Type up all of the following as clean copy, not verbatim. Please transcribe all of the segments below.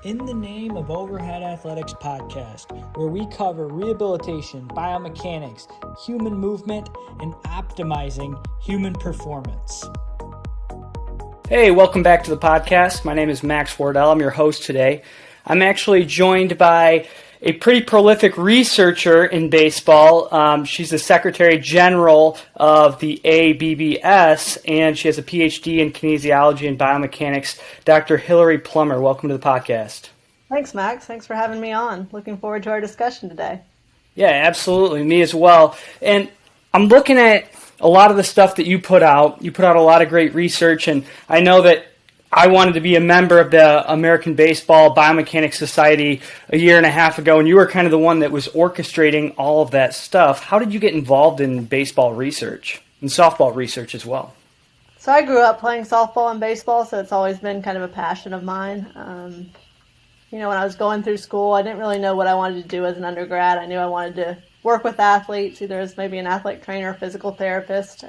In the Name of Overhead Athletics podcast, where we cover rehabilitation, biomechanics, human movement, and optimizing human performance. Hey, welcome back to the podcast. My name is Max Wardell. I'm your host today. I'm actually joined by a pretty prolific researcher in baseball. She's the Secretary General of the ABBS, and she has a PhD in kinesiology and biomechanics. Dr. Hillary Plummer, welcome to the podcast. Thanks, Max. Thanks for having me on. Looking forward to our discussion today. Yeah, absolutely. Me as well. And I'm looking at a lot of the stuff that you put out. You put out a lot of great research, and I know that I wanted to be a member of the American Baseball Biomechanics Society a year and a half ago, and you were kind of the one that was orchestrating all of that stuff. How did you get involved in baseball research and softball research as well? So I grew up playing softball and baseball, so it's always been kind of a passion of mine. When I was going through school, I didn't really know what I wanted to do as an undergrad. I knew I wanted to work with athletes, either as maybe an athletic trainer or physical therapist.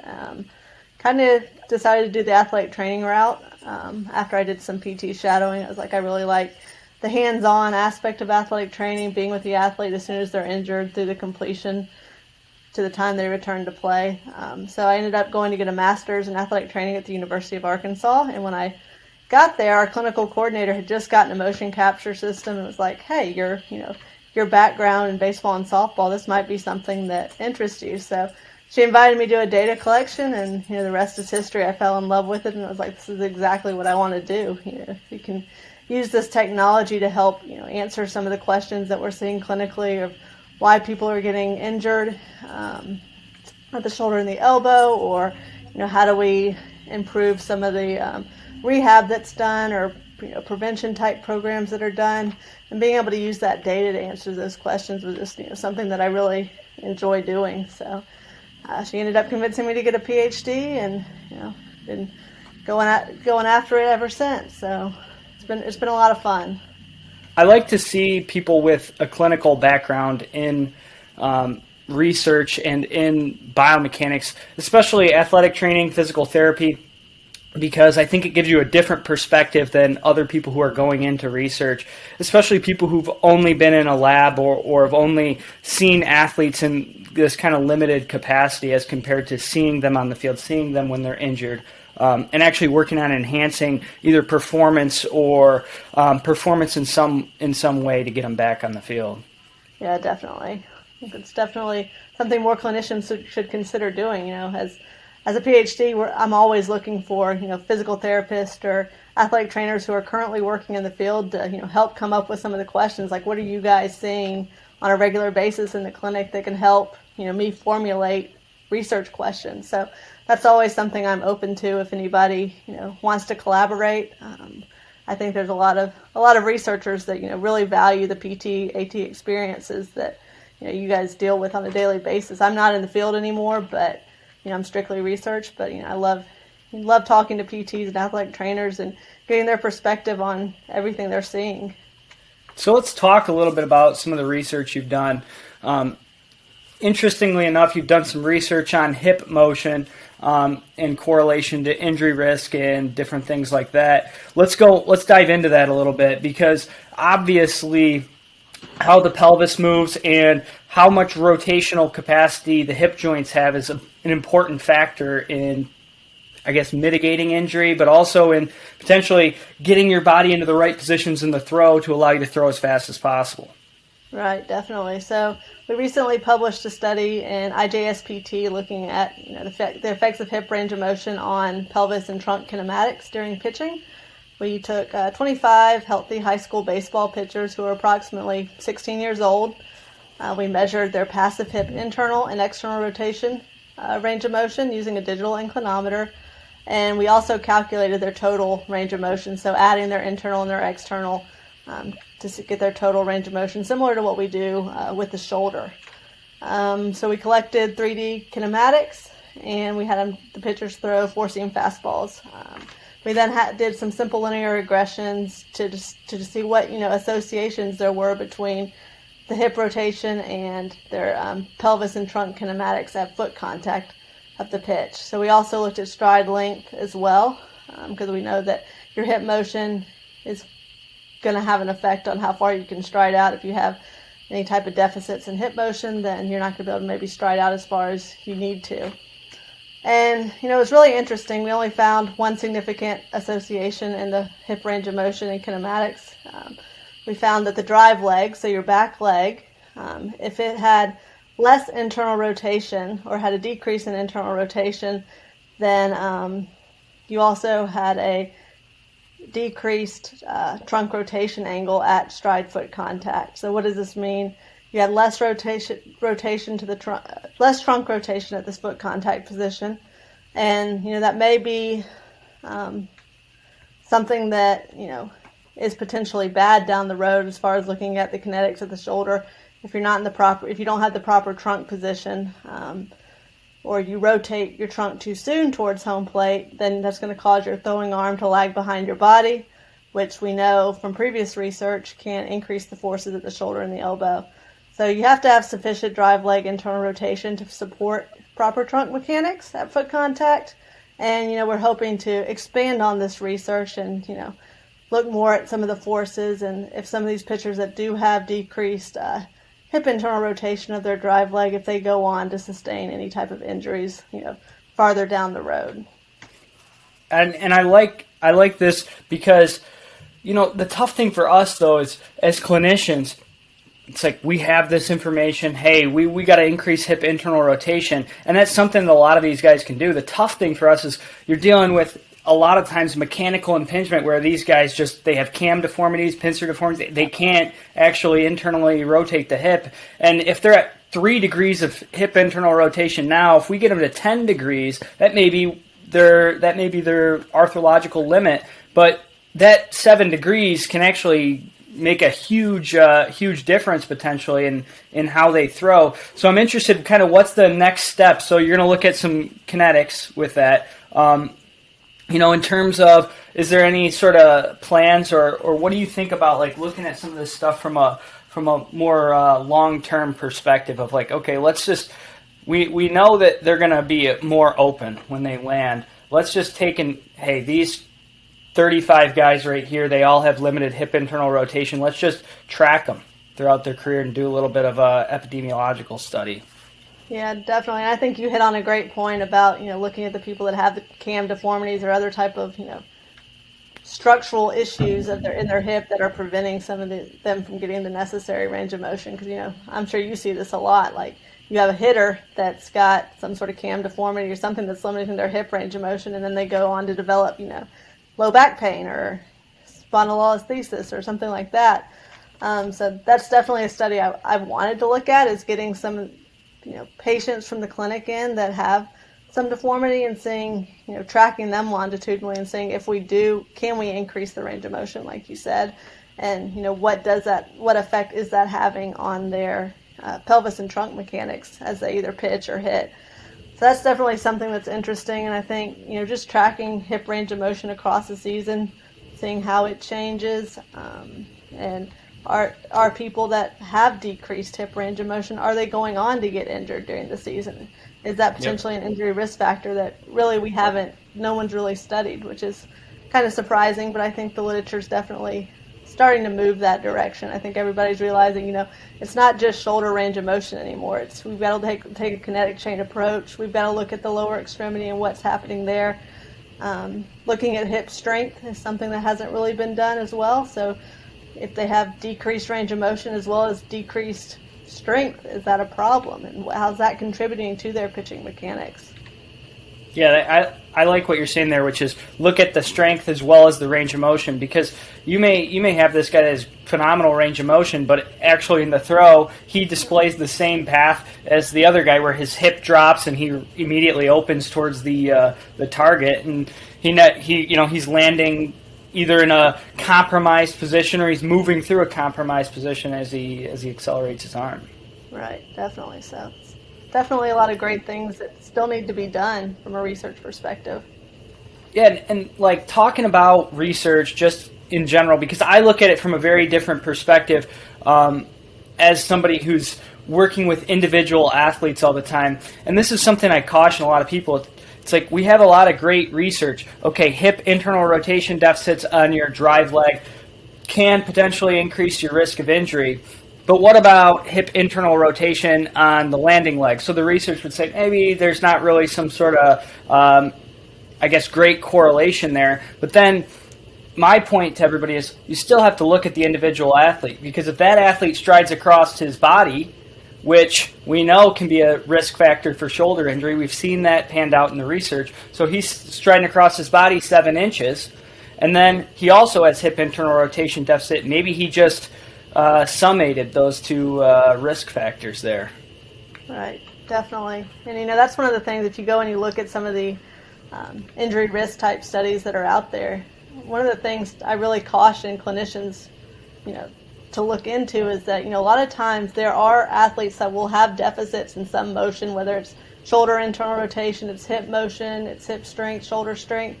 Kind of decided to do the athletic training route. After I did some PT shadowing, I was like, I really like the hands-on aspect of athletic training, being with the athlete as soon as they're injured through the completion to the time they return to play. So I ended up going to get a master's in athletic training at the University of Arkansas. And when I got there, our clinical coordinator had just gotten a motion capture system and was like, hey, your background in baseball and softball, this might be something that interests you. So she invited me to a data collection, and the rest is history. I fell in love with it, and I was like, this is exactly what I want to do. If you can use this technology to help answer some of the questions that we're seeing clinically of why people are getting injured at the shoulder and the elbow, or how do we improve some of the rehab that's done, or prevention type programs that are done, and being able to use that data to answer those questions was just something that I really enjoy doing. So she ended up convincing me to get a PhD, and been going after it ever since. So it's been a lot of fun. I like to see people with a clinical background in research and in biomechanics, especially athletic training, physical therapy, because I think it gives you a different perspective than other people who are going into research, especially people who've only been in a lab or have only seen athletes in this kind of limited capacity as compared to seeing them on the field, seeing them when they're injured, and actually working on enhancing either performance or performance in some way to get them back on the field. Yeah, definitely. I think it's definitely something more clinicians should consider doing. As a PhD, I'm always looking for physical therapists or athletic trainers who are currently working in the field to help come up with some of the questions, like what are you guys seeing on a regular basis in the clinic that can help me formulate research questions. So that's always something I'm open to if anybody wants to collaborate. I think there's a lot of researchers that really value the PT AT experiences that you guys deal with on a daily basis. I'm not in the field anymore, but I'm strictly research, but I love talking to PTs and athletic trainers and getting their perspective on everything they're seeing. So let's talk a little bit about some of the research you've done. Interestingly enough, you've done some research on hip motion in correlation to injury risk and different things like that. Let's dive into that a little bit, because obviously how the pelvis moves and how much rotational capacity the hip joints have is an important factor in, I guess, mitigating injury, but also in potentially getting your body into the right positions in the throw to allow you to throw as fast as possible. Right, definitely. So we recently published a study in IJSPT looking at the effects of hip range of motion on pelvis and trunk kinematics during pitching. We took 25 healthy high school baseball pitchers who are approximately 16 years old. We measured their passive hip internal and external rotation range of motion using a digital inclinometer, and we also calculated their total range of motion, so adding their internal and their external to get their total range of motion, similar to what we do with the shoulder. So we collected 3D kinematics, and we had the pitchers throw four-seam fastballs. We then did some simple linear regressions to see what associations there were between the hip rotation and their pelvis and trunk kinematics at foot contact of the pitch. So we also looked at stride length as well, because we know that your hip motion is going to have an effect on how far you can stride out. If you have any type of deficits in hip motion, then you're not going to be able to maybe stride out as far as you need to. And, it's really interesting. We only found one significant association in the hip range of motion in kinematics. We found that the drive leg, so your back leg, if it had less internal rotation or had a decrease in internal rotation, then you also had a decreased trunk rotation angle at stride foot contact. So what does this mean? You had less rotation to the trunk, less trunk rotation at this foot contact position, and that may be something that is potentially bad down the road as far as looking at the kinetics of the shoulder. If you're not in the proper, if you don't have the proper trunk position, or you rotate your trunk too soon towards home plate, then that's going to cause your throwing arm to lag behind your body, which we know from previous research can increase the forces at the shoulder and the elbow. So you have to have sufficient drive leg internal rotation to support proper trunk mechanics at foot contact. And, we're hoping to expand on this research and, look more at some of the forces, and if some of these pitchers that do have decreased hip internal rotation of their drive leg, if they go on to sustain any type of injuries, farther down the road. And I like this because, the tough thing for us though is as clinicians, it's like we have this information, hey, we got to increase hip internal rotation, and that's something that a lot of these guys can do. The tough thing for us is you're dealing with a lot of times mechanical impingement where these guys they have cam deformities, pincer deformities. They can't actually internally rotate the hip. And if they're at 3 degrees of hip internal rotation now, if we get them to 10 degrees, that may be their arthrological limit. But that 7 degrees can actually make a huge difference potentially in how they throw. So I'm interested kind of what's the next step. So you're going to look at some kinetics with that. In terms of, is there any sort of plans or what do you think about like looking at some of this stuff from a more long-term perspective of like, okay, let's just, we know that they're going to be more open when they land. Let's just take hey, these 35 guys right here, they all have limited hip internal rotation. Let's just track them throughout their career and do a little bit of a epidemiological study. Yeah, definitely. And I think you hit on a great point about, looking at the people that have the cam deformities or other type of, structural issues in their hip that are preventing some of them from getting the necessary range of motion. Because, I'm sure you see this a lot. Like you have a hitter that's got some sort of cam deformity or something that's limiting their hip range of motion, and then they go on to develop, low back pain or spondylolisthesis or something like that. So that's definitely a study I've wanted to look at, is getting some patients from the clinic in that have some deformity and seeing, tracking them longitudinally and seeing if we do, can we increase the range of motion, like you said, and, what effect is that having on their pelvis and trunk mechanics as they either pitch or hit. So that's definitely something that's interesting, and I think, just tracking hip range of motion across the season, seeing how it changes, and are people that have decreased hip range of motion, are they going on to get injured during the season? Is that potentially an injury risk factor that really no one's really studied, which is kind of surprising, but I think the literature is definitely starting to move that direction. I think everybody's realizing, it's not just shoulder range of motion anymore. We've got to take a kinetic chain approach. We've got to look at the lower extremity and what's happening there. Looking at hip strength is something that hasn't really been done as well. So if they have decreased range of motion as well as decreased strength, is that a problem? And how's that contributing to their pitching mechanics? Yeah, I like what you're saying there, which is look at the strength as well as the range of motion, because you may have this guy that has phenomenal range of motion, but actually in the throw he displays the same path as the other guy where his hip drops and he immediately opens towards the target, and he's landing either in a compromised position or he's moving through a compromised position as he accelerates his arm. Right, definitely. So definitely a lot of great things that still need to be done from a research perspective. Yeah, and like talking about research just in general, because I look at it from a very different perspective as somebody who's working with individual athletes all the time. And this is something I caution a lot of people. It's like we have a lot of great research. Okay, hip internal rotation deficits on your drive leg. can potentially increase your risk of injury. But what about hip internal rotation on the landing leg? So the research would say maybe there's not really some sort of, great correlation there. But then my point to everybody is you still have to look at the individual athlete, because if that athlete strides across his body, which we know can be a risk factor for shoulder injury, we've seen that panned out in the research. So he's striding across his body 7 inches, and then he also has hip internal rotation deficit. Maybe he just summated those two risk factors there. Right, definitely. And that's one of the things that you go and you look at some of the injury risk type studies that are out there. One of the things I really caution clinicians, to look into is that, a lot of times there are athletes that will have deficits in some motion, whether it's shoulder internal rotation, it's hip motion, it's hip strength, shoulder strength,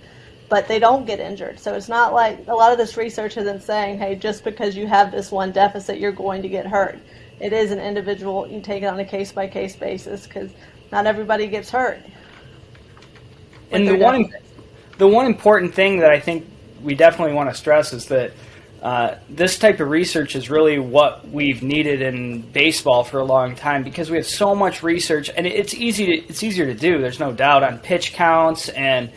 but they don't get injured. So it's not like a lot of this research isn't saying, hey, just because you have this one deficit, you're going to get hurt. It is an individual, you take it on a case-by-case basis, because not everybody gets hurt. And the one important thing that I think we definitely want to stress is that this type of research is really what we've needed in baseball for a long time, because we have so much research, and it's easier to do. There's no doubt on pitch counts and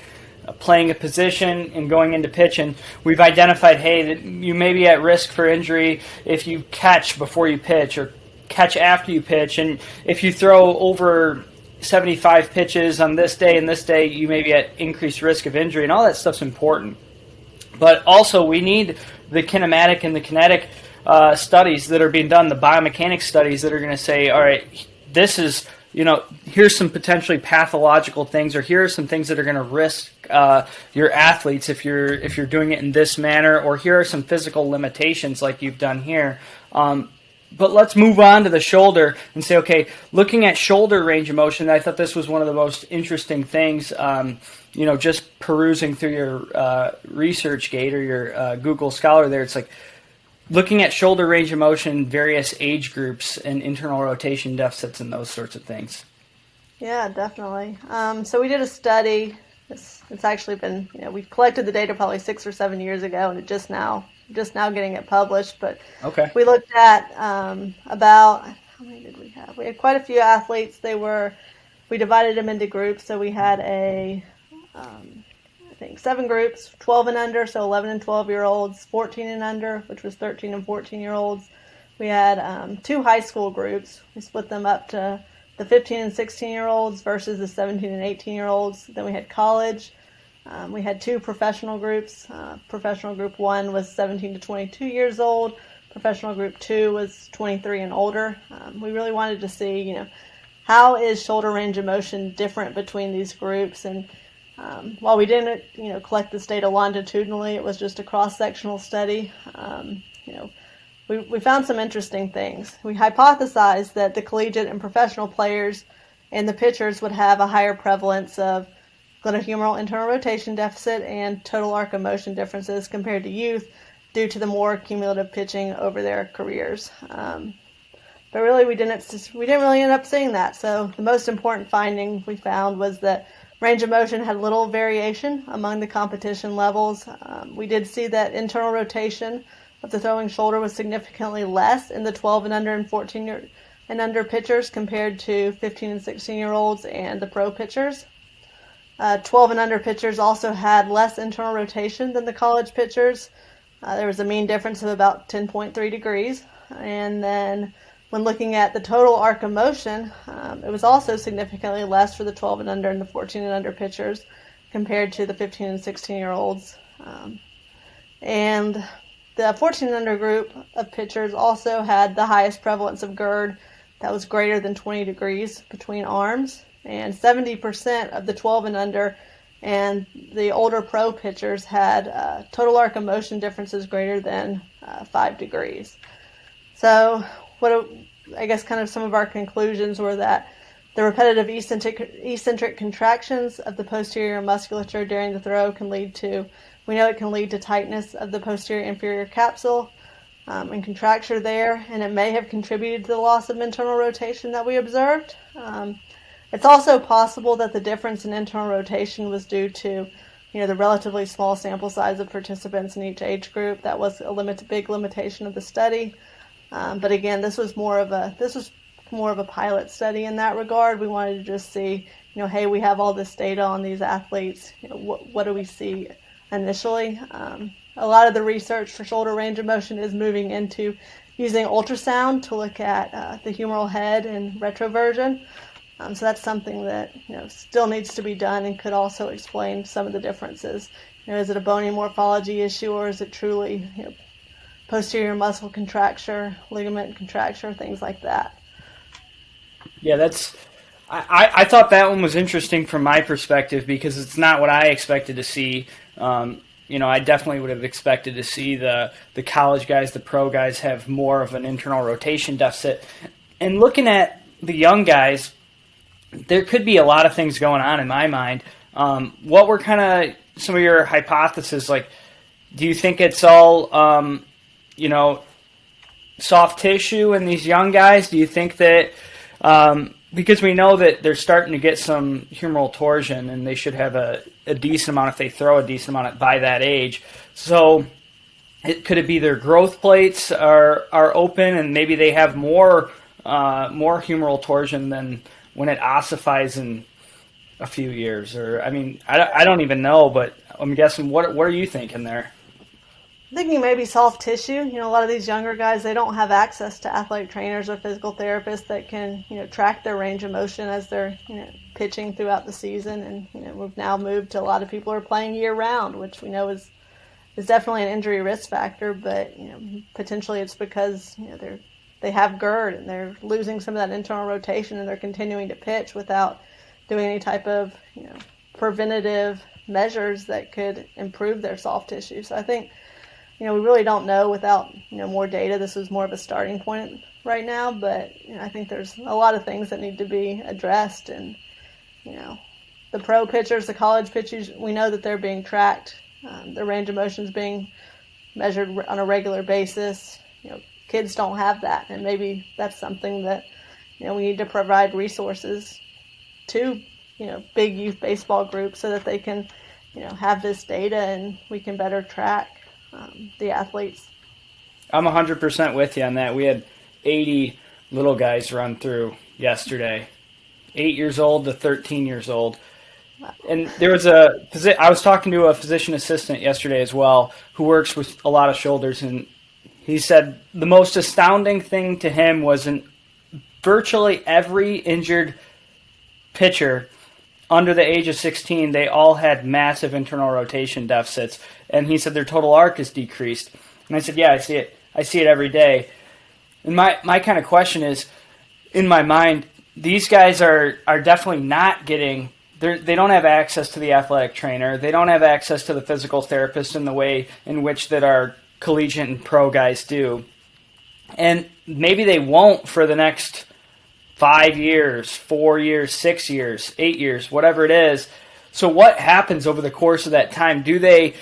playing a position and going into pitch, and we've identified, hey, that you may be at risk for injury if you catch before you pitch or catch after you pitch, and if you throw over 75 pitches on this day and this day, you may be at increased risk of injury, and all that stuff's important. But also we need the kinematic and the kinetic studies that are being done, the biomechanics studies that are going to say, all right, this is, here's some potentially pathological things, or here are some things that are going to risk your athletes if you're doing it in this manner, or here are some physical limitations like you've done here. But let's move on to the shoulder and say, okay, looking at shoulder range of motion, I thought this was one of the most interesting things, just perusing through your ResearchGate or your Google Scholar there. It's like looking at shoulder range of motion, various age groups, and internal rotation deficits and those sorts of things. Yeah, definitely. So we did a study. It's actually been, we collected the data probably 6 or 7 years ago, and it just now getting it published. But okay, we looked at about, how many did we have? We had quite a few athletes. We divided them into groups. So we had I think 7 groups, 12 and under, so 11 and 12-year-olds, 14 and under, which was 13 and 14-year-olds. We had 2 high school groups. We split them up to the 15 and 16-year-olds versus the 17 and 18-year-olds. Then we had college. We had 2 professional groups. Professional group 1 was 17 to 22 years old. Professional group 2 was 23 and older. We really wanted to see, how is shoulder range of motion different between these groups? And while we didn't, collect this data longitudinally, it was just a cross-sectional study. We found some interesting things. We hypothesized that the collegiate and professional players and the pitchers would have a higher prevalence of glenohumeral internal rotation deficit and total arc of motion differences compared to youth due to the more cumulative pitching over their careers. But really, we didn't really end up seeing that. So the most important finding we found was that range of motion had little variation among the competition levels. We did see that internal rotation of the throwing shoulder was significantly less in the 12 and under and 14 and under pitchers compared to 15 and 16-year-olds and the pro pitchers. 12 and under pitchers also had less internal rotation than the college pitchers. There was a mean difference of about 10.3 degrees. And then when looking at the total arc of motion, it was also significantly less for the 12 and under and the 14 and under pitchers compared to the 15 and 16-year-olds. And the 14 and under group of pitchers also had the highest prevalence of GERD that was greater than 20 degrees between arms. And 70% of the 12 and under and the older pro pitchers had total arc of motion differences greater than 5 degrees. So I guess kind of some of our conclusions were that the repetitive eccentric contractions of the posterior musculature during the throw can lead to tightness of the posterior inferior capsule and contracture there, and it may have contributed to the loss of internal rotation that we observed. It's also possible that the difference in internal rotation was due to, the relatively small sample size of participants in each age group. That was a big limitation of the study. But again, this was more of a pilot study in that regard. We wanted to just see, hey, we have all this data on these athletes. What do we see initially? A lot of the research for shoulder range of motion is moving into using ultrasound to look at the humeral head and retroversion. So that's something that still needs to be done and could also explain some of the differences. Is it a bony morphology issue, or is it truly posterior muscle contracture, ligament contracture, things like that? Yeah, I thought that one was interesting from my perspective because it's not what I expected to see. I definitely would have expected to see the college guys, the pro guys, have more of an internal rotation deficit. And looking at the young guys, there could be a lot of things going on in my mind. What were kind of some of your hypotheses? Like, do you think it's all, soft tissue in these young guys? Do you think that, because we know that they're starting to get some humeral torsion and they should have a decent amount if they throw a decent amount by that age. So could it be their growth plates are open and maybe they have more humeral torsion than when it ossifies in a few years? Or, I don't even know, but I'm guessing, what are you thinking there? I'm thinking maybe soft tissue. A lot of these younger guys, they don't have access to athletic trainers or physical therapists that can, track their range of motion as they're, pitching throughout the season. And, we've now moved to a lot of people who are playing year round, which we know is definitely an injury risk factor, but, potentially it's because, they have GERD and they're losing some of that internal rotation and they're continuing to pitch without doing any type of, preventative measures that could improve their soft tissue. So I think, we really don't know without, more data. This is more of a starting point right now, but I think there's a lot of things that need to be addressed. And, the pro pitchers, the college pitchers, we know that they're being tracked. Their range of motion is being measured on a regular basis. Kids don't have that, and maybe that's something that we need to provide resources to big youth baseball groups so that they can have this data and we can better track the athletes. I'm 100% with you on that. We had 80 little guys run through yesterday, 8 years old to 13 years old. And there was I was talking to a physician assistant yesterday as well who works with a lot of shoulders, and he said the most astounding thing to him was in virtually every injured pitcher under the age of 16, they all had massive internal rotation deficits. And he said their total arc is decreased. And I said, yeah, I see it. I see it every day. And my kind of question is, in my mind, these guys are definitely not getting, they don't have access to the athletic trainer. They don't have access to the physical therapist in the way in which that our collegiate and pro guys do. And maybe they won't for the next 5 years, 4 years, 6 years, 8 years, whatever it is. So what happens over the course of that time? Do they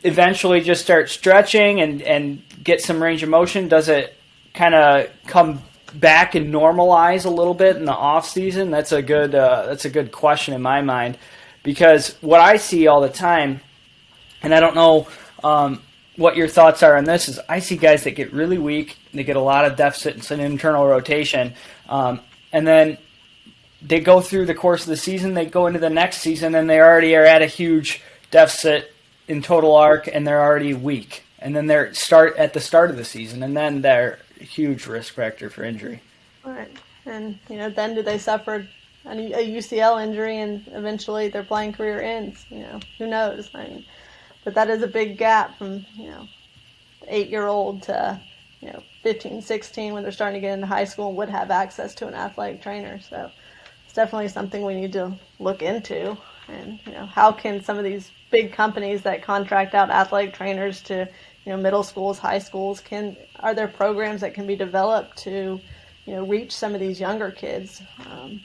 eventually just start stretching and get some range of motion? Does it kind of come back and normalize a little bit in the off season? That's a good question in my mind, because what I see all the time, and I don't know what your thoughts are on this, is I see guys that get really weak, they get a lot of deficits in internal rotation, and then they go through the course of the season, they go into the next season, and they already are at a huge deficit in total arc, and they're already weak. And then they're at the start of the season, and then they're a huge risk factor for injury. All right. And, then do they suffer a UCL injury and eventually their playing career ends? Who knows? But that is a big gap from, 8-year-old to, 15, 16 when they're starting to get into high school and would have access to an athletic trainer. So it's definitely something we need to look into. And, how can some of these big companies that contract out athletic trainers to, middle schools, high schools, are there programs that can be developed to, reach some of these younger kids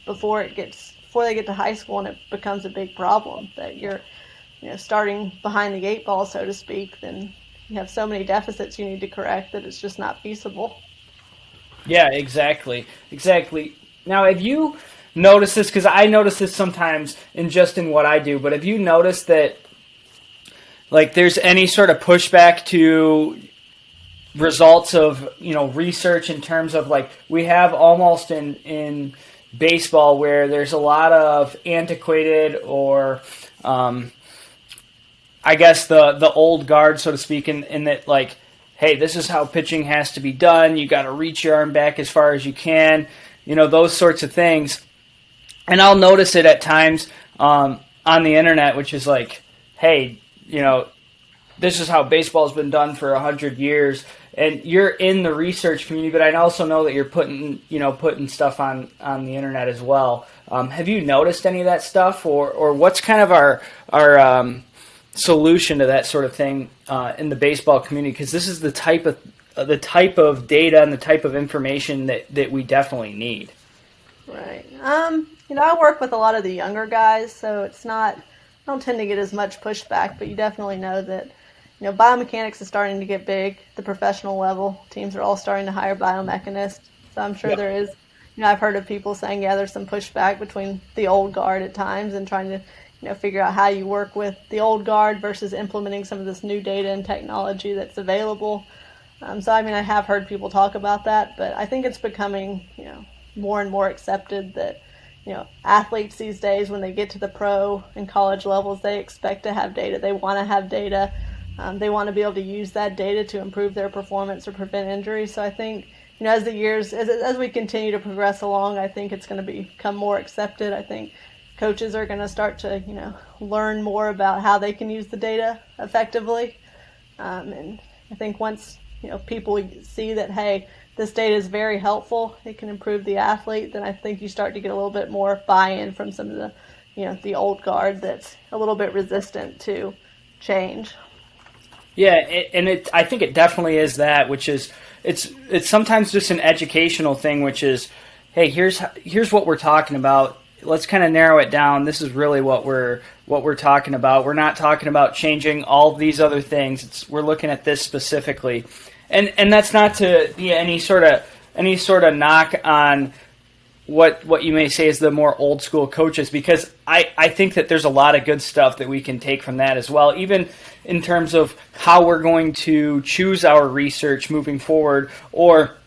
before they get to high school and it becomes a big problem that you're, starting behind the 8 ball, so to speak, then you have so many deficits you need to correct that it's just not feasible. Yeah, exactly. Now, have you noticed this? Because I notice this sometimes in what I do, but have you noticed that like there's any sort of pushback to results of, research in terms of like we have almost in baseball where there's a lot of antiquated or I guess the old guard, so to speak, in that like, hey, this is how pitching has to be done. You got to reach your arm back as far as you can, those sorts of things. And I'll notice it at times on the internet, which is like, hey, this is how baseball has been done for 100 years. And you're in the research community, but I also know that you're putting stuff on the internet as well. Have you noticed any of that stuff, or what's kind of our solution to that sort of thing in the baseball community? Because this is the type of data and the type of information that we definitely need. Right. I work with a lot of the younger guys, so it's not. I don't tend to get as much pushback, but you definitely know that. Biomechanics is starting to get big. The professional level teams are all starting to hire biomechanists. So I'm sure there is. I've heard of people saying, yeah, there's some pushback between the old guard at times and trying to, figure out how you work with the old guard versus implementing some of this new data and technology that's available. So I have heard people talk about that, but I think it's becoming, more and more accepted that, athletes these days, when they get to the pro and college levels, they expect to have data. They want to have data. They want to be able to use that data to improve their performance or prevent injury. So I think, as the years, as we continue to progress along, I think it's going to become more accepted. I think coaches are going to start to, learn more about how they can use the data effectively. And I think once, people see that, hey, this data is very helpful, it can improve the athlete, then I think you start to get a little bit more buy-in from some of the, the old guard that's a little bit resistant to change. Yeah, I think it definitely is that, which is it's sometimes just an educational thing, which is, hey, here's what we're talking about. Let's kind of narrow it down. This is really what we're talking about. We're not talking about changing all these other things. We're looking at this specifically, and that's not to be any sort of knock on what you may say is the more old school coaches, because I think that there's a lot of good stuff that we can take from that as well, even in terms of how we're going to choose our research moving forward, or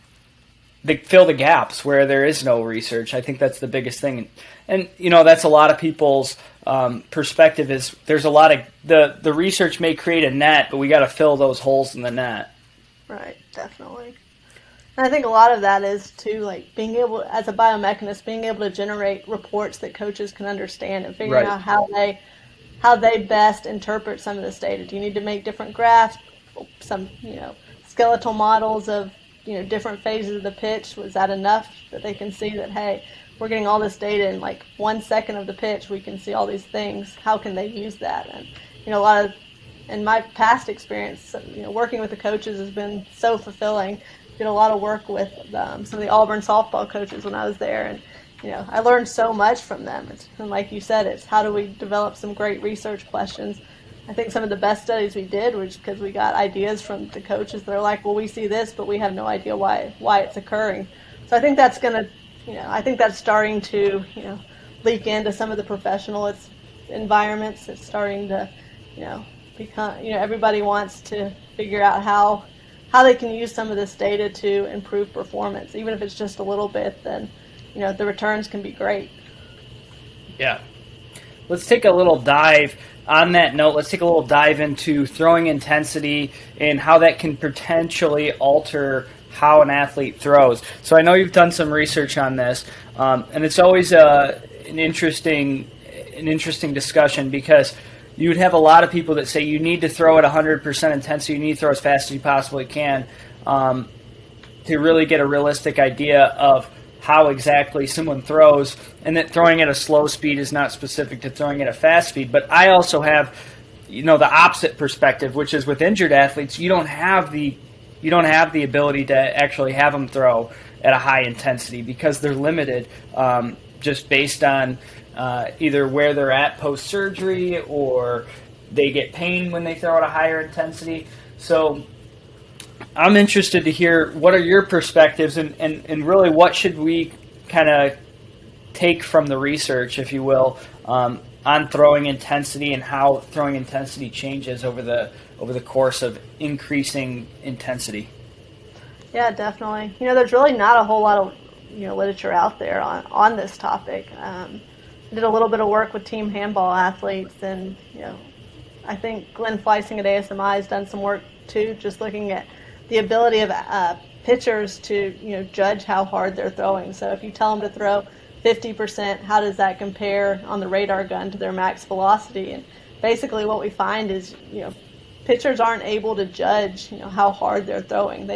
fill the gaps where there is no research. I think that's the biggest thing. And that's a lot of people's perspective is there's a lot of the research may create a net, but we got to fill those holes in the net. Right, definitely. And I think a lot of that is too, like being able, as a biomechanist, being able to generate reports that coaches can understand and figuring out how they best interpret some of this data. Do you need to make different graphs, some skeletal models of different phases of the pitch? Was that enough that they can see that, hey, we're getting all this data in like 1 second of the pitch, we can see all these things. How can they use that? And a lot of, in my past experience, working with the coaches has been so fulfilling. Did a lot of work with some of the Auburn softball coaches when I was there, and I learned so much from them. And like you said, it's how do we develop some great research questions. I think some of the best studies we did was because we got ideas from the coaches that are like, well, we see this, but we have no idea why it's occurring. So I think that's going to, I think that's starting to, leak into some of the professional environments. It's starting to, become, everybody wants to figure out how they can use some of this data to improve performance. Even if it's just a little bit, then, the returns can be great. Yeah. Let's take a little dive. On that note, let's take a little dive into throwing intensity and how that can potentially alter how an athlete throws. So I know you've done some research on this, and it's always an interesting discussion, because you would have a lot of people that say you need to throw at 100% intensity, you need to throw as fast as you possibly can to really get a realistic idea of how exactly someone throws, and that throwing at a slow speed is not specific to throwing at a fast speed. But I also have, the opposite perspective, which is with injured athletes, you don't have the ability to actually have them throw at a high intensity because they're limited just based on either where they're at post-surgery, or they get pain when they throw at a higher intensity. So I'm interested to hear what are your perspectives, and really what should we kind of take from the research, if you will, on throwing intensity and how throwing intensity changes over the course of increasing intensity. Yeah, definitely. There's really not a whole lot of literature out there on this topic. I did a little bit of work with team handball athletes, and I think Glenn Fleissing at ASMI has done some work too, just looking at the ability of pitchers to judge how hard they're throwing. So if you tell them to throw 50%, how does that compare on the radar gun to their max velocity? And basically what we find is pitchers aren't able to judge how hard they're throwing.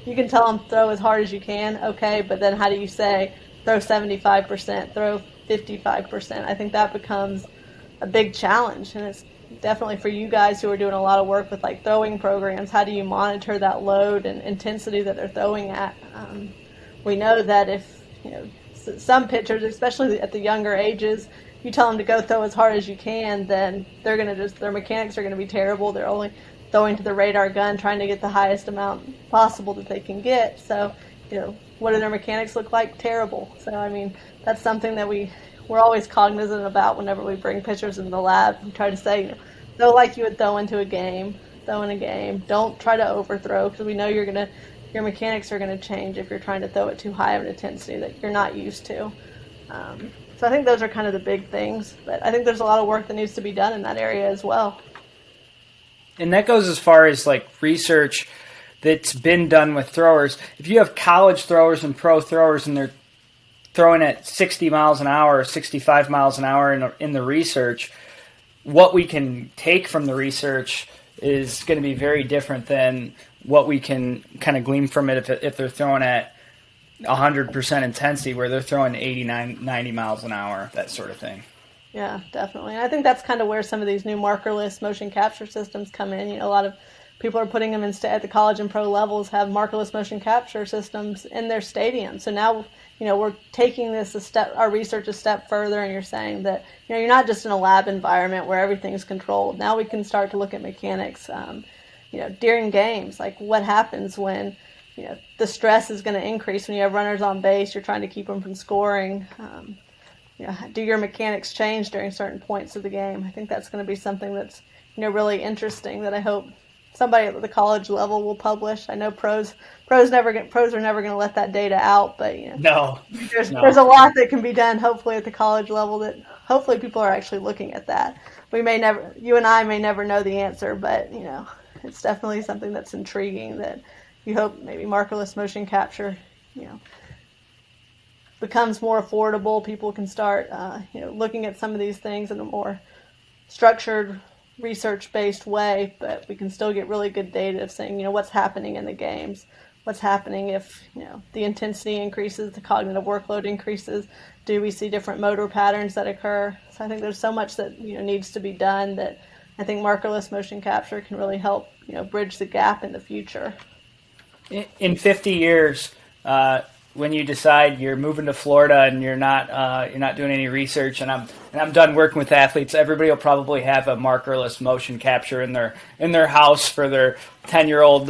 You can tell them throw as hard as you can, okay, but then how do you say throw 75%, throw 55%? I think that becomes a big challenge, and it's definitely for you guys who are doing a lot of work with like throwing programs. How do you monitor that load and intensity that they're throwing at? We know that if some pitchers, especially at the younger ages, you tell them to go throw as hard as you can, then their mechanics are going to be terrible. They're only throwing to the radar gun, trying to get the highest amount possible that they can get. So, what do their mechanics look like? Terrible. So, I mean, that's something that we're always cognizant about whenever we bring pitchers into the lab. We try to say, throw like you would throw in a game. Don't try to overthrow, because we know your mechanics are going to change if you're trying to throw at too high of an intensity that you're not used to. So I think those are kind of the big things, but I think there's a lot of work that needs to be done in that area as well. And that goes as far as like research that's been done with throwers. If you have college throwers and pro throwers and they're throwing at 60 miles an hour or 65 miles an hour in the research, what we can take from the research is going to be very different than what we can kind of glean from it if they're throwing at 100% intensity, where they're throwing 89, 90 miles an hour, that sort of thing. Yeah, definitely. And I think that's kind of where some of these new markerless motion capture systems come in. A lot of people are putting them instead at the college and pro levels, have markerless motion capture systems in their stadium. So now, we're taking our research a step further, and you're saying that, you're not just in a lab environment where everything's controlled. Now we can start to look at mechanics, during games, like what happens when, the stress is going to increase when you have runners on base, you're trying to keep them from scoring. Do your mechanics change during certain points of the game? I think that's going to be something that's, really interesting, that I hope somebody at the college level will publish. I know pros are never going to let that data out, but there's a lot that can be done hopefully at the college level that hopefully people are actually looking at that. You and I may never know the answer, but it's definitely something that's intriguing, that you hope maybe markerless motion capture, becomes more affordable. People can start, looking at some of these things in a more structured, research-based way, but we can still get really good data of saying, what's happening in the games, what's happening if, the intensity increases, the cognitive workload increases, do we see different motor patterns that occur? So I think there's so much that, needs to be done, that I think markerless motion capture can really help, bridge the gap in the future. In 50 years, when you decide you're moving to Florida and you're not doing any research, and I'm done working with athletes, everybody will probably have a markerless motion capture in their house for their 10-year-old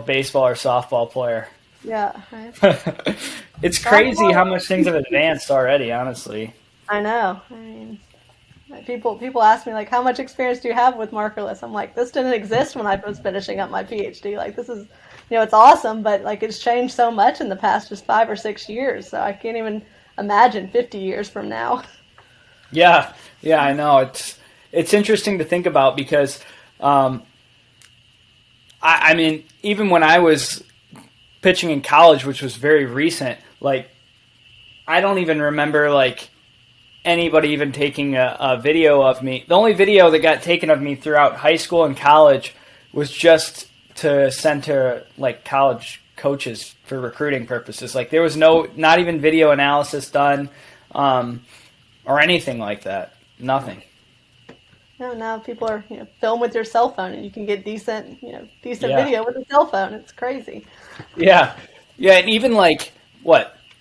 baseball or softball player. Yeah, right. It's crazy how much things have advanced already, honestly. I know. I mean, people ask me, like, how much experience do you have with markerless? I'm like, this didn't exist when I was finishing up my PhD. Like, this is, it's awesome, but like it's changed so much in the past just 5 or 6 years. So I can't even imagine 50 years from now. Yeah, I know. It's interesting to think about, because I mean, even when I was pitching in college, which was very recent, like I don't even remember like anybody even taking a video of me. The only video that got taken of me throughout high school and college was just to send to like college coaches for recruiting purposes. Like there was not even video analysis done, or anything like that. Nothing. No, now people are film with your cell phone, and you can get decent video with a cell phone. It's crazy. Yeah, and even like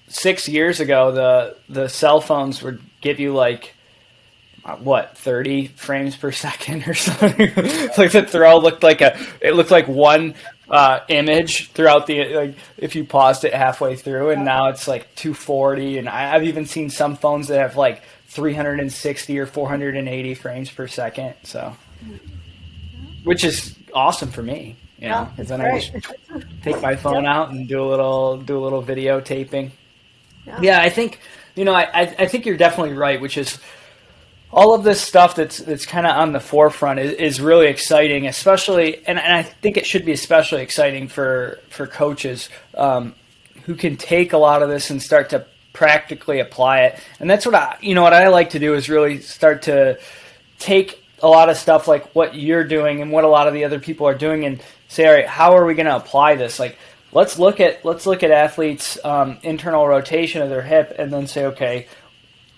6 years ago, the cell phones would give you like 30 frames per second or something. Like the throw looked like one image throughout the, if you paused it halfway through, and now it's like 240, and I've even seen some phones that have like 360 or 480 frames per second, so which is awesome for me, because then I just take my phone out and do a little videotaping. Yeah, I think I think you're definitely right, which is all of this stuff that's kind of on the forefront is really exciting, especially, and I think it should be especially exciting for coaches who can take a lot of this and start to practically apply it. And that's what I like to do is really start to take a lot of stuff like what you're doing and what a lot of the other people are doing and say, all right, how are we going to apply this? Like, let's look at athletes' internal rotation of their hip and then say, okay,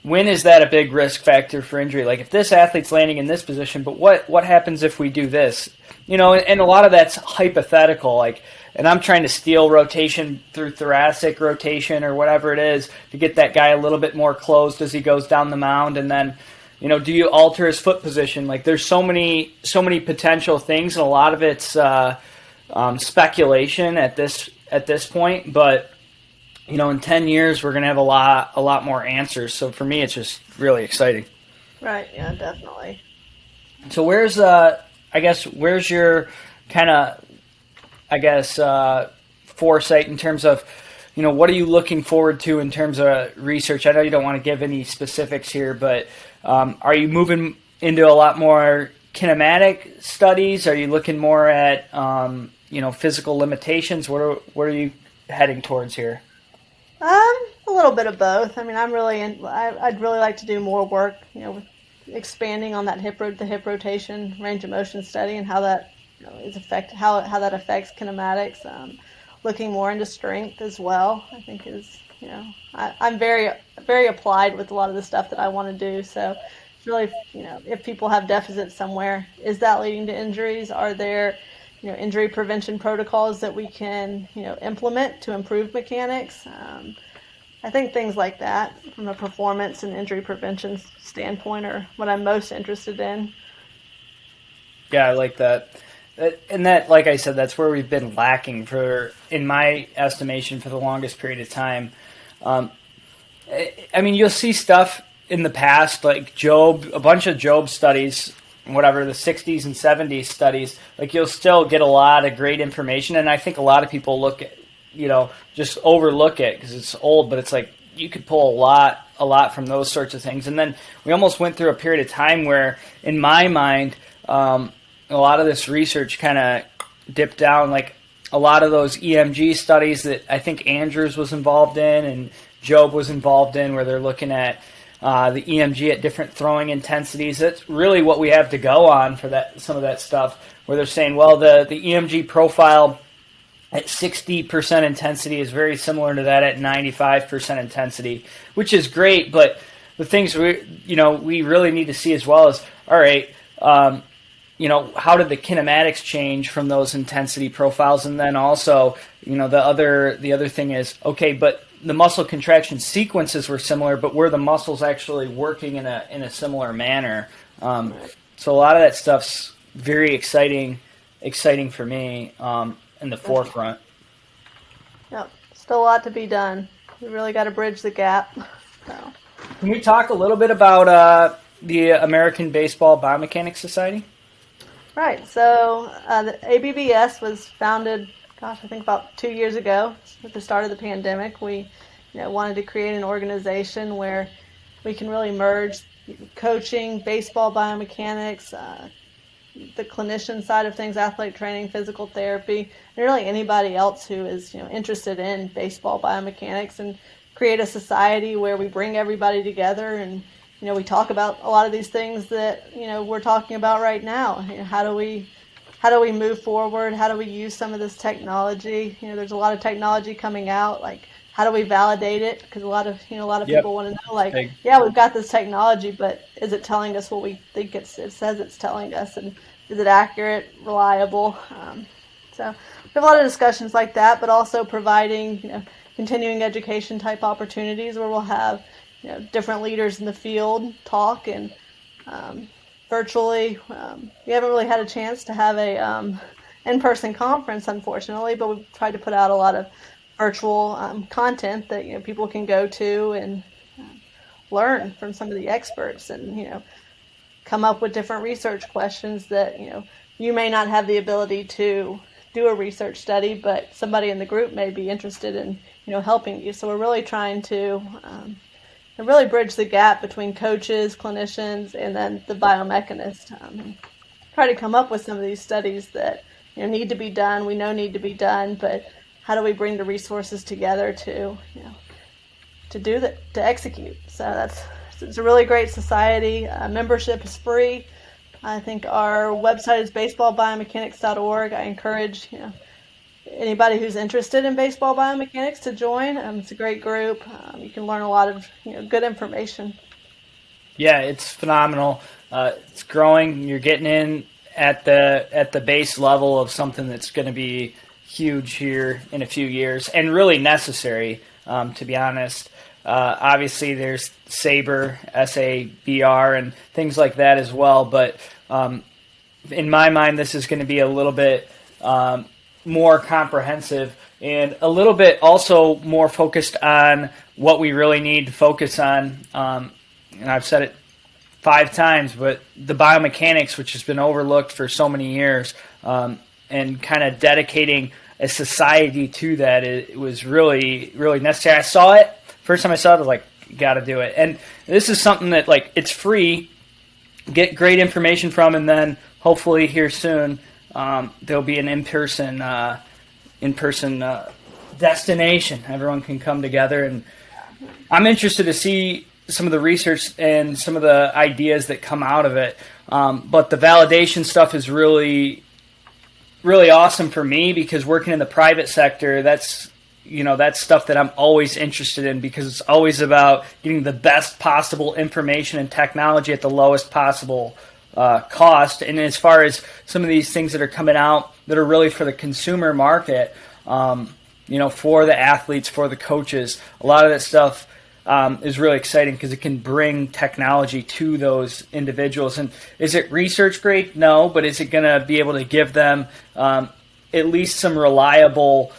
when is that a big risk factor for injury? Like, if this athlete's landing in this position, but what happens if we do this? And a lot of that's hypothetical, like, and I'm trying to steal rotation through thoracic rotation or whatever it is to get that guy a little bit more closed as he goes down the mound. And then, do you alter his foot position? Like, there's so many potential things, and a lot of it's speculation at this point, but in 10 years, we're going to have a lot more answers. So for me, it's just really exciting. Right. Yeah, definitely. So where's your kind of, foresight in terms of, what are you looking forward to in terms of research? I know you don't want to give any specifics here, but are you moving into a lot more kinematic studies? Are you looking more at, physical limitations? What are you heading towards here? A little bit of both. I mean, I'd really like to do more work, with expanding on that the hip rotation range of motion study and how that how that affects kinematics. Looking more into strength as well, I think is, I'm very, very applied with a lot of the stuff that I want to do. So it's really, if people have deficits somewhere, is that leading to injuries? Are there, injury prevention protocols that we can, implement to improve mechanics? I think things like that from a performance and injury prevention standpoint are what I'm most interested in. Yeah, I like that. And that, like I said, that's where we've been lacking in my estimation, for the longest period of time. I mean, you'll see stuff in the past, like a bunch of Job studies, whatever, the 60s and 70s studies, like you'll still get a lot of great information. And I think a lot of people just overlook it because it's old, but it's like you could pull a lot from those sorts of things. And then we almost went through a period of time where, in my mind, a lot of this research kind of dipped down, like a lot of those EMG studies that I think Andrews was involved in and Job was involved in, where they're looking at the EMG at different throwing intensities. That's really what we have to go on for some of that stuff, where they're saying, well, the EMG profile at 60% intensity is very similar to that at 95% intensity, which is great. But the things we really need to see as well is, all right, how did the kinematics change from those intensity profiles? And then also, the other thing is, okay, but the muscle contraction sequences were similar, but were the muscles actually working in a similar manner? So a lot of that stuff's very exciting for me, in the forefront. Yep, still a lot to be done. We really got to bridge the gap. So. Can we talk a little bit about the American Baseball Biomechanics Society? Right. So the ABBS was founded, I think about 2 years ago at the start of the pandemic. We wanted to create an organization where we can really merge coaching, baseball biomechanics, the clinician side of things, athletic training, physical therapy, and really anybody else who is interested in baseball biomechanics, and create a society where we bring everybody together and we talk about a lot of these things that we're talking about right now. How do we move forward? How do we use some of this technology? There's a lot of technology coming out. Like, how do we validate it? Because a lot of people want to know, like, yeah, we've got this technology, but is it telling us what we think it says it's telling us, and is it accurate, reliable? So we have a lot of discussions like that, but also providing continuing education type opportunities where we'll have different leaders in the field talk, and virtually we haven't really had a chance to have a in-person conference, unfortunately, but we've tried to put out a lot of virtual content that people can go to and learn from some of the experts, and come up with different research questions that you may not have the ability to do a research study, but somebody in the group may be interested in helping you. So we're really trying to really bridge the gap between coaches, clinicians, and then the biomechanist. Try to come up with some of these studies that need to be done. We know need to be done, but how do we bring the resources together to do that, to execute? So it's a really great society. Membership is free. I think our website is baseballbiomechanics.org. I encourage anybody who's interested in baseball biomechanics to join. It's a great group. You can learn a lot of good information. Yeah, it's phenomenal. It's growing. You're getting in at the base level of something that's going to be huge here in a few years, and really necessary, to be honest. Obviously, there's SABR, S-A-B-R, and things like that as well. But in my mind, this is going to be a little bit more comprehensive and a little bit also more focused on what we really need to focus on. And I've said it 5 times, but the biomechanics, which has been overlooked for so many years, and kind of dedicating a society to that, it was really, really necessary. I saw it. First time I saw it, I was like, got to do it. And this is something that, it's free, get great information from, and then hopefully here soon there'll be an in-person destination. Everyone can come together, and I'm interested to see some of the research and some of the ideas that come out of it. But the validation stuff is really, really awesome for me, because working in the private sector, that's stuff that I'm always interested in, because it's always about getting the best possible information and technology at the lowest possible cost. And as far as some of these things that are coming out that are really for the consumer market, for the athletes, for the coaches, a lot of that stuff is really exciting, because it can bring technology to those individuals. And is it research grade? No, but is it going to be able to give them at least some reliable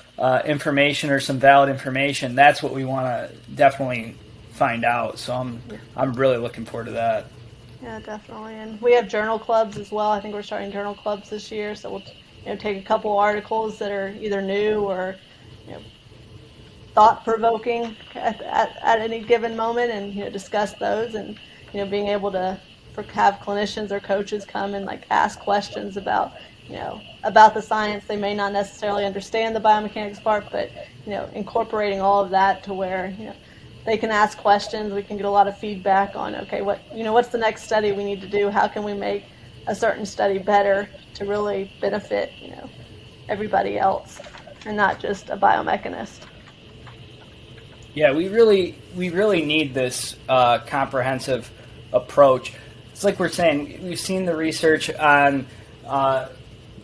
information or some valid information? That's what we want to definitely find out. So I'm really looking forward to that. Yeah, definitely. And we have journal clubs as well. I think we're starting journal clubs this year, so we'll take a couple articles that are either new or thought-provoking at any given moment, and discuss those, and being able to have clinicians or coaches come and ask questions about the science. They may not necessarily understand the biomechanics part, but incorporating all of that to where they can ask questions. We can get a lot of feedback on, okay, what's the next study we need to do? How can we make a certain study better to really benefit everybody else, and not just a biomechanist? Yeah, we really need this comprehensive approach. It's like we're saying, we've seen the research on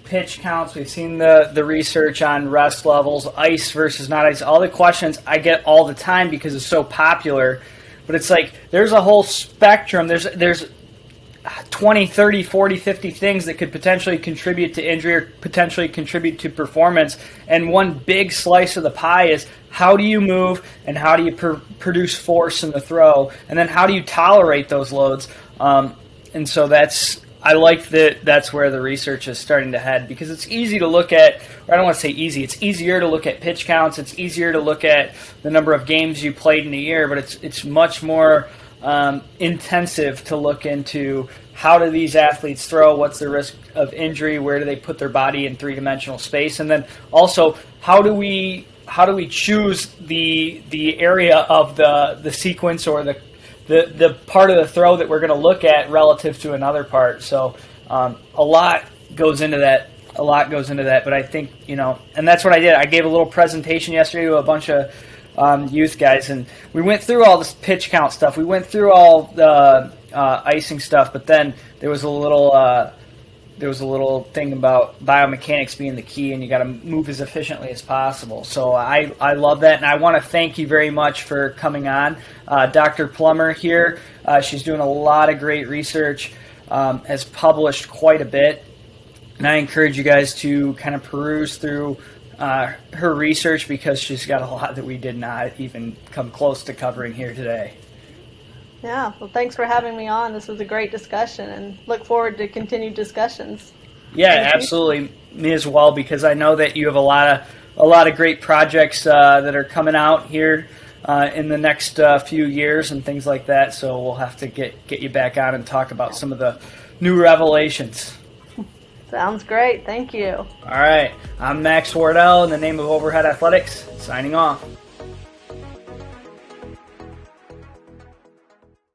pitch counts, we've seen the research on rest levels, ice versus not ice, all the questions I get all the time because it's so popular. But it's like there's a whole spectrum. There's 20, 30, 40, 50 things that could potentially contribute to injury or potentially contribute to performance. And one big slice of the pie is how do you move and how do you produce force in the throw, and then how do you tolerate those loads. And so I like that that's where the research is starting to head, because it's easy to look at, or I don't want to say easy, it's easier to look at pitch counts, it's easier to look at the number of games you played in a year, but it's much more intensive to look into how do these athletes throw, what's the risk of injury, where do they put their body in three-dimensional space, and then also how do we choose the area of the sequence or the part of the throw that we're going to look at relative to another part. So a lot goes into that. But I think, and that's what I did. I gave a little presentation yesterday to a bunch of youth guys, and we went through all this pitch count stuff. We went through all the icing stuff, but then there was a little thing about biomechanics being the key, and you got to move as efficiently as possible. So I love that, and I want to thank you very much for coming on. Dr. Plummer here, she's doing a lot of great research, has published quite a bit. And I encourage you guys to kind of peruse through her research, because she's got a lot that we did not even come close to covering here today. Yeah, well, thanks for having me on. This was a great discussion, and look forward to continued discussions. Yeah, absolutely. Me as well, because I know that you have a lot of great projects that are coming out here in the next few years and things like that. So we'll have to get you back on and talk about some of the new revelations. Sounds great. Thank you. All right. I'm Max Wardell in the name of Overhead Athletics, signing off.